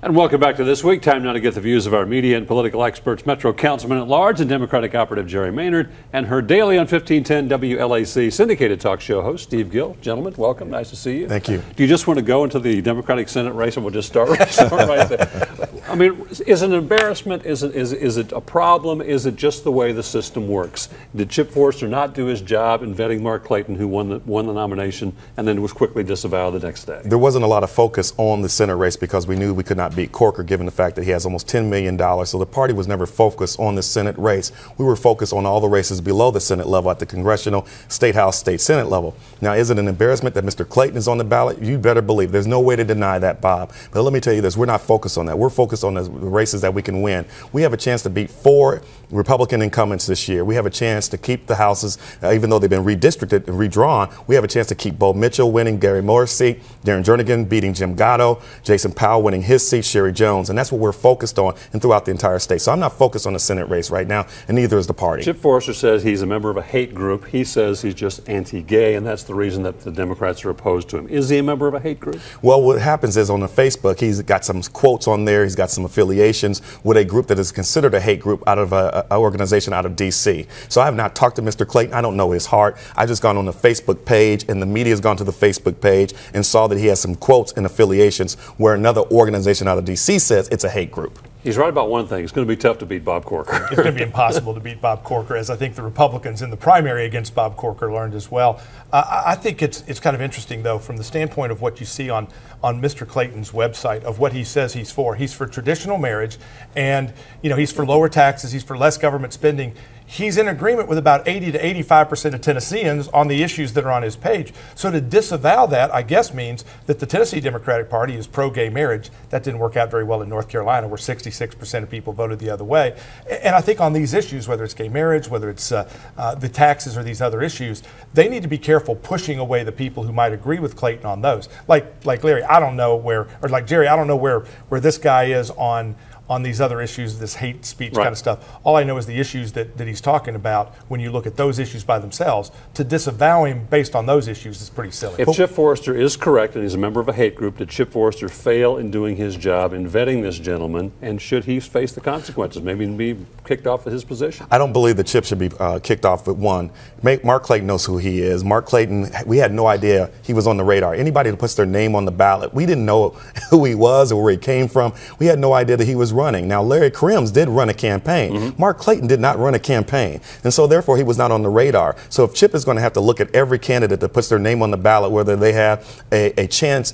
And welcome back to This Week. Time now to get the views of our media and political experts, Metro Councilman at Large and Democratic Operative Jerry Maynard, and her daily on 1510 WLAC syndicated talk show host, Steve Gill. Gentlemen, welcome. Nice to see you. Thank you. Do you just want to go into the Democratic Senate race and we'll just start right there? I mean, is it an embarrassment? Is it a problem? Is it just the way the system works? Did Chip Forster not do his job in vetting Mark Clayton, who won the nomination, and then was quickly disavowed the next day? There wasn't a lot of focus on the Senate race because we knew we could not beat Corker, given the fact that he has almost $10 million. So the party was never focused on the Senate race. We were focused on all the races below the Senate level at the congressional, state house, state Senate level. Now, is it an embarrassment that Mr. Clayton is on the ballot? You better believe. There's no way to deny that, Bob. But let me tell you this. We're not focused on that. We're focused on the races that we can win. We have a chance to beat 4 Republican incumbents this year. We have a chance to keep the houses, even though they've been redistricted and redrawn. We have a chance to keep Bob Mitchell winning Gary Moore's seat, Darren Jernigan beating Jim Gatto, Jason Powell winning his seat, Sherry Jones. And that's what we're focused on and throughout the entire state. So I'm not focused on the Senate race right now, and neither is the party. Chip Forster says he's a member of a hate group. He says he's just anti-gay, and that's the reason that the Democrats are opposed to him. Is he a member of a hate group? Well, what happens is on the Facebook, he's got some quotes on there. He's got some affiliations with a group that is considered a hate group out of an organization out of D.C. So I have not talked to Mr. Clayton. I don't know his heart. I just gone on the Facebook page, and the media has gone to the Facebook page and saw that he has some quotes and affiliations where another organization out of D.C. says it's a hate group. He's right about one thing. It's going to be tough to beat Bob Corker. It's going to be impossible to beat Bob Corker, as I think the Republicans in the primary against Bob Corker learned as well. I think it's kind of interesting, though, from the standpoint of what you see on Mr. Clayton's website of what he says he's for. He's for traditional marriage, and he's for lower taxes. He's for less government spending. He's in agreement with about 80 to 85% of Tennesseans on the issues that are on his page. So to disavow that, I guess, means that the Tennessee Democratic Party is pro-gay marriage. That didn't work out very well in North Carolina, where 66% of people voted the other way. And I think on these issues, whether it's gay marriage, whether it's the taxes or these other issues, they need to be careful pushing away the people who might agree with Clayton on those. Like Larry, I don't know where, or like Jerry, I don't know where this guy is on these other issues, this hate speech kind of stuff. All I know is the issues that he's talking about. When you look at those issues by themselves, to disavow him based on those issues is pretty silly. If Chip Forster is correct and he's a member of a hate group, did Chip Forster fail in doing his job in vetting this gentleman, and should he face the consequences, maybe be kicked off of his position? I don't believe that Chip should be kicked off with one. Mark Clayton knows who he is. Mark Clayton, we had no idea he was on the radar. Anybody that puts their name on the ballot, we didn't know who he was or where he came from. We had no idea that he was running. Now, Larry Crims did run a campaign. Mm-hmm. Mark Clayton did not run a campaign. And so therefore he was not on the radar. So if Chip is going to have to look at every candidate that puts their name on the ballot, whether they have a chance,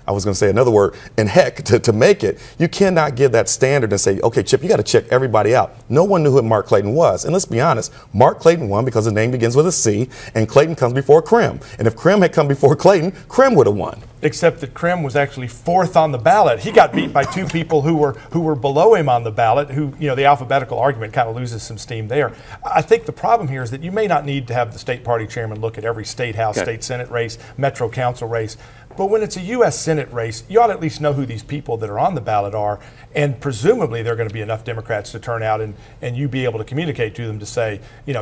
I was going to say another word, in heck, to make it, you cannot give that standard and say, okay, Chip, you got to check everybody out. No one knew who Mark Clayton was. And let's be honest, Mark Clayton won because his name begins with a C, and Clayton comes before Crim. And if Crim had come before Clayton, Crim would have won. Except that Crim was actually 4th on the ballot. He got beat by 2 people who were below him on the ballot, who, the alphabetical argument kind of loses some steam there. I think the problem here is that you may not need to have the state party chairman look at every state house, state senate race, metro council race. But when it's a U.S. Senate race, you ought to at least know who these people that are on the ballot are, and presumably there are going to be enough Democrats to turn out and you be able to communicate to them to say,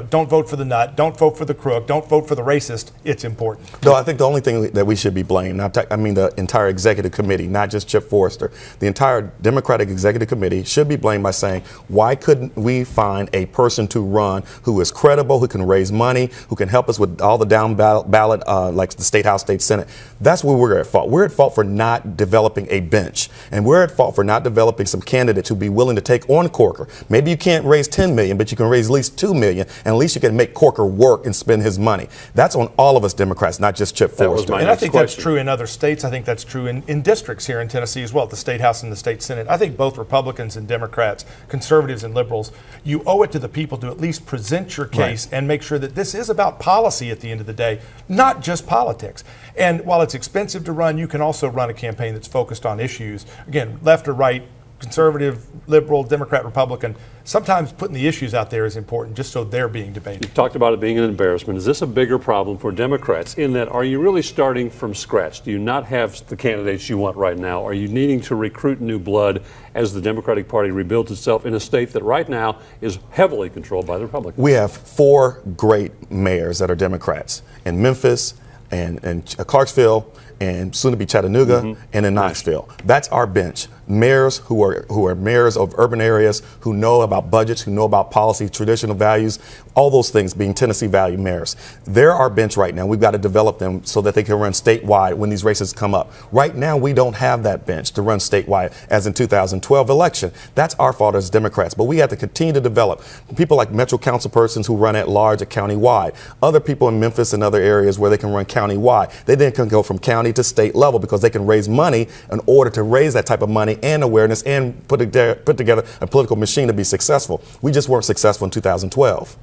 don't vote for the nut, don't vote for the crook, don't vote for the racist. It's important. No, I think the only thing that we should be blamed, the entire executive committee, not just Chip Forster, the entire Democratic executive committee should be blamed by saying, why couldn't we find a person to run who is credible, who can raise money, who can help us with all the down ballot like the state house, state senate. That's where we're at fault. We're at fault for not developing a bench, and we're at fault for not developing some candidates who be willing to take on Corker. Maybe you can't raise 10 million, but you can raise at least 2 million, and at least you can make Corker work and spend his money. That's on all of us Democrats, not just Chip Forster. And I think that's true in other states. I think that's true in districts here in Tennessee as well, at the state house and the state senate. I think both Republicans and Democrats, conservatives and liberals, you owe it to the people to at least present your case and make sure that this is about policy at the end of the day, not just politics. And while it's expensive to run, you can also run a campaign that's focused on issues, again, left or right, conservative, liberal, Democrat, Republican. Sometimes putting the issues out there is important just so they're being debated. You talked about it being an embarrassment. Is this a bigger problem for Democrats in that are you really starting from scratch? Do you not have the candidates you want right now? Are you needing to recruit new blood as the Democratic Party rebuilds itself in a state that right now is heavily controlled by the Republicans? We have 4 great mayors that are Democrats in Memphis, and Clarksville, and soon to be Chattanooga, and in Knoxville. That's our bench. Mayors who are mayors of urban areas, who know about budgets, who know about policy, traditional values, all those things, being Tennessee value mayors. They're our bench right now. We've got to develop them so that they can run statewide when these races come up. Right now, we don't have that bench to run statewide as in 2012 election. That's our fault as Democrats, but we have to continue to develop people like Metro Council persons who run at large at county-wide, other people in Memphis and other areas where they can run county-wide. They then can go from county to state level because they can raise money in order to raise that type of money and awareness and put together a political machine to be successful. We just weren't successful in 2012.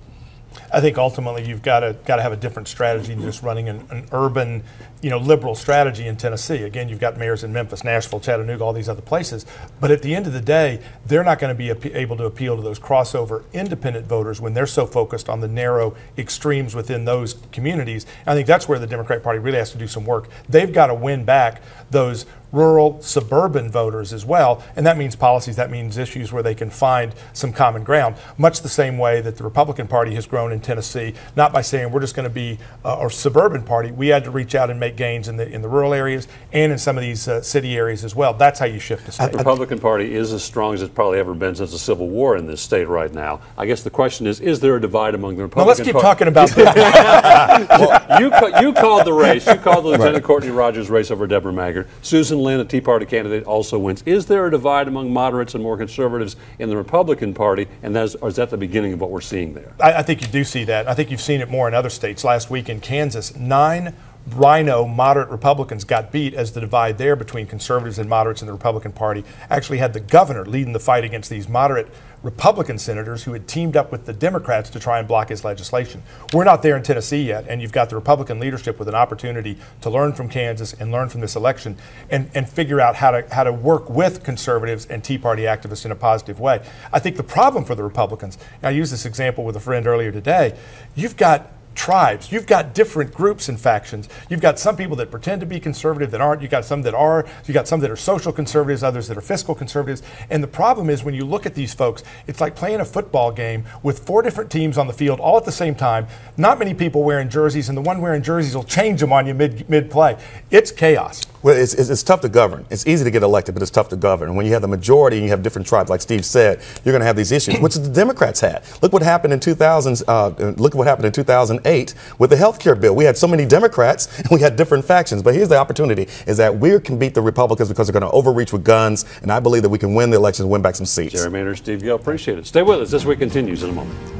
I think ultimately you've got to have a different strategy than just running an urban, liberal strategy in Tennessee. Again, you've got mayors in Memphis, Nashville, Chattanooga, all these other places. But at the end of the day, they're not going to be able to appeal to those crossover independent voters when they're so focused on the narrow extremes within those communities. And I think that's where the Democratic Party really has to do some work. They've got to win back those rural, suburban voters as well, and that means policies, that means issues where they can find some common ground, much the same way that the Republican Party has grown in Tennessee, not by saying we're just going to be a suburban party. We had to reach out and make gains in the rural areas and in some of these city areas as well. That's how you shift the state. The Republican Party is as strong as it's probably ever been since the Civil War in this state right now. I guess the question is there a divide among the Republican Party? Let's keep talking about that. Well, you called the race. You called the Lieutenant Courtney Rogers race over Deborah Maggard. Susan Lynn, a Tea Party candidate, also wins. Is there a divide among moderates and more conservatives in the Republican Party, and or is that the beginning of what we're seeing there? I think you do see that. I think you've seen it more in other states. Last week in Kansas, 9 Rhino moderate Republicans got beat as the divide there between conservatives and moderates in the Republican Party actually had the governor leading the fight against these moderate Republican senators who had teamed up with the Democrats to try and block his legislation. We're not there in Tennessee yet, and you've got the Republican leadership with an opportunity to learn from Kansas and learn from this election and figure out how to work with conservatives and Tea Party activists in a positive way. I think the problem for the Republicans, and I used this example with a friend earlier today, you've got tribes. You've got different groups and factions. You've got some people that pretend to be conservative that aren't. You've got some that are. You've got some that are social conservatives, others that are fiscal conservatives. And the problem is when you look at these folks, it's like playing a football game with 4 different teams on the field all at the same time. Not many people wearing jerseys, and the one wearing jerseys will change them on you mid-play. It's chaos. Well, it's tough to govern. It's easy to get elected, but it's tough to govern. When you have the majority and you have different tribes, like Steve said, you're going to have these issues, which the Democrats had. Look what happened in 2008 with the health care bill. We had so many Democrats and we had different factions. But here's the opportunity, is that we can beat the Republicans because they're going to overreach with guns, and I believe that we can win the elections and win back some seats. Jerry Maynard, Steve Gill, appreciate it. Stay with us. This Week continues in a moment.